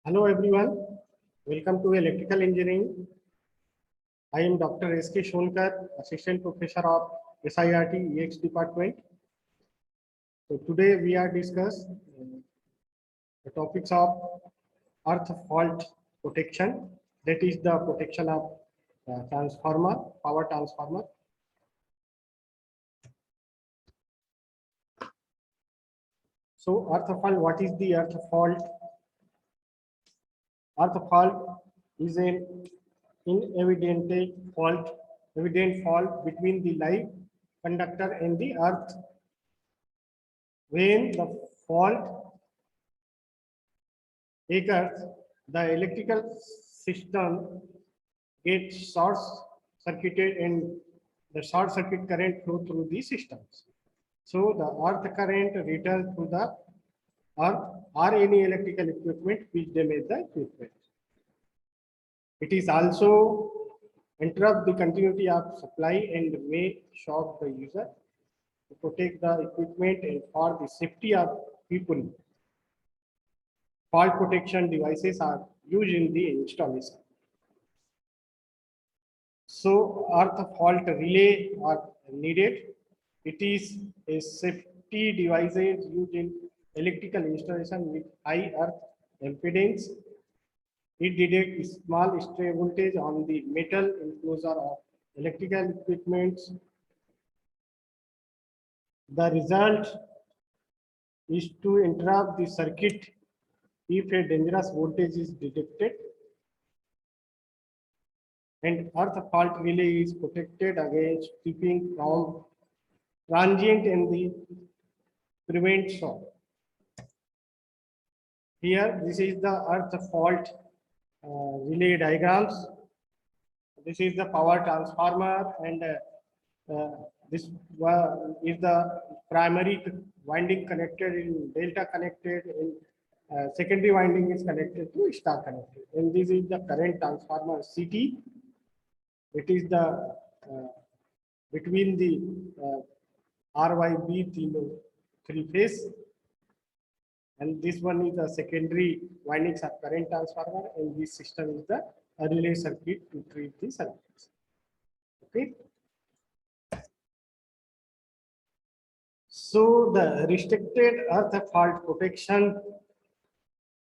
Hello everyone, welcome to Electrical Engineering. I am Dr. S.K. Shonkar, Assistant Professor of SIRT EX Department. So today we are discuss the topics of earth fault protection, that is the protection of transformer, power transformer. So earth fault, what is the earth fault? Earth fault is an evident fault between the live conductor and the earth. When the fault occurs, the electrical system gets short circuited and the short circuit current flow through the systems. So the earth current returns to the earth or any electrical equipment which damage the equipment. It is also interrupt the continuity of supply and may shock the user. To protect the equipment and for the safety of people, fault protection devices are used in the installation. So earth fault relay are needed. It is a safety device used in electrical installation with high earth impedance. It detects small stray voltage on the metal enclosure of electrical equipment. The result is to interrupt the circuit if a dangerous voltage is detected, and earth fault relay is protected against tripping from transient and the prevent shock. Here, this is the earth fault relay diagrams. This is the power transformer, and this is the primary winding connected in delta connected, and secondary winding is connected to star connected. And this is the current transformer CT. It is the between the RYB three phase, and this one is the secondary windings of current transformer, and this system is the relay circuit to treat the circuits. Okay. So the restricted earth fault protection,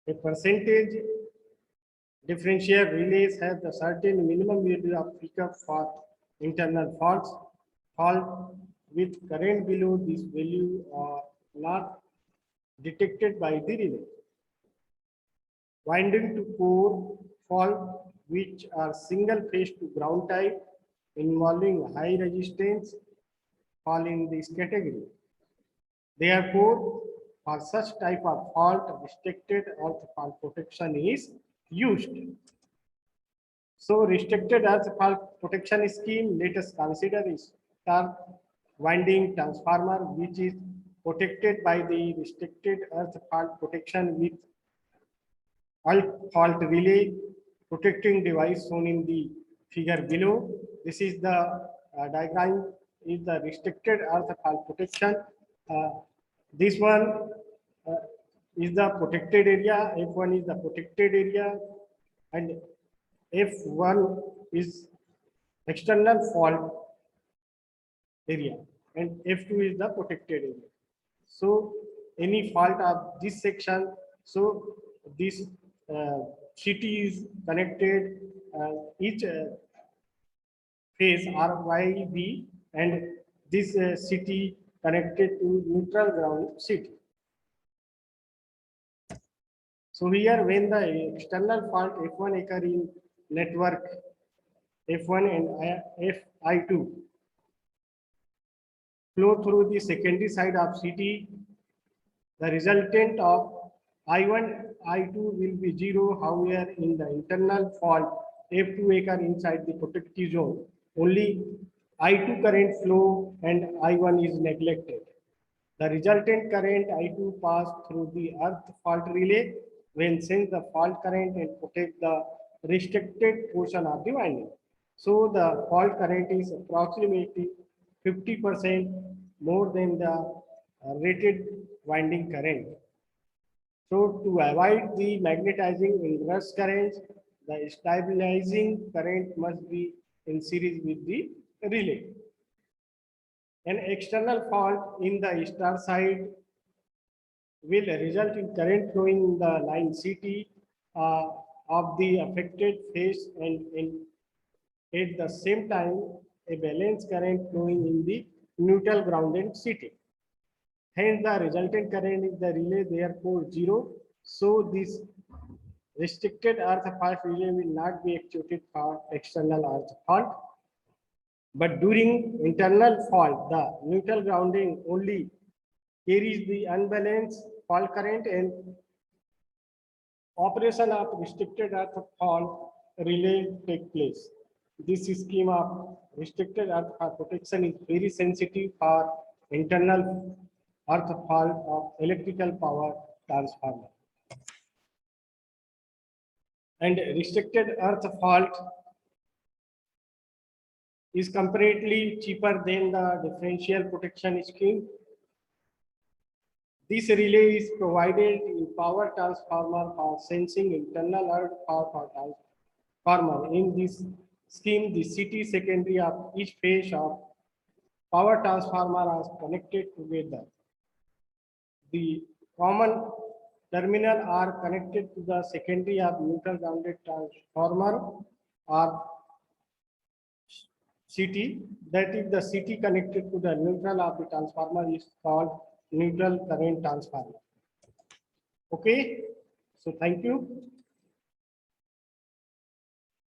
a percentage differential relays have the certain minimum value of pickup for internal faults. Fault with current below this value are not detected by the relay. Winding to core fault, which are single phase to ground type involving high resistance, fall in this category. Therefore, for such type of fault, restricted earth fault protection is used. So restricted earth fault protection scheme, let us consider is star winding transformer, which is protected by the restricted earth fault protection with earth fault relay protecting device shown in the figure below. This is the diagram is the restricted earth fault protection. This one is the protected area, F1 is the protected area, and F1 is external fault area, and F2 is the protected area. So any fault of this section, so this CT is connected, each phase RYB, and this CT connected to neutral ground CT. So here when the external fault F1 occur in network F1 and Fi2 flow through the secondary side of CT, the resultant of I1, I2 will be 0. However, in the internal fault F2 occur inside the protective zone, only I2 current flow and I1 is neglected. The resultant current I2 pass through the earth fault relay when sends the fault current and protect the restricted portion of the winding. So the fault current is approximately 50% more than the rated winding current. So to avoid the magnetizing inverse currents, the stabilizing current must be in series with the relay. An external fault in the star side will result in current flowing in the line CT of the affected phase and at the same time a balanced current flowing in the neutral grounded CT. Hence, the resultant current is the relay, therefore zero. So this restricted earth fault relay will not be actuated for external earth fault. But during internal fault, the neutral grounding only carries the unbalanced fault current and operation of restricted earth fault relay take place. This scheme of restricted earth fault protection is very sensitive for internal earth fault of electrical power transformer. And restricted earth fault is comparatively cheaper than the differential protection scheme. This relay is provided in power transformer for sensing internal earth power transformer. In this scheme, the CT secondary of each phase of power transformer are connected together. The common terminal are connected to the secondary of neutral grounded transformer or CT. That is the CT connected to the neutral of the transformer is called neutral current transformer. Okay, so thank you.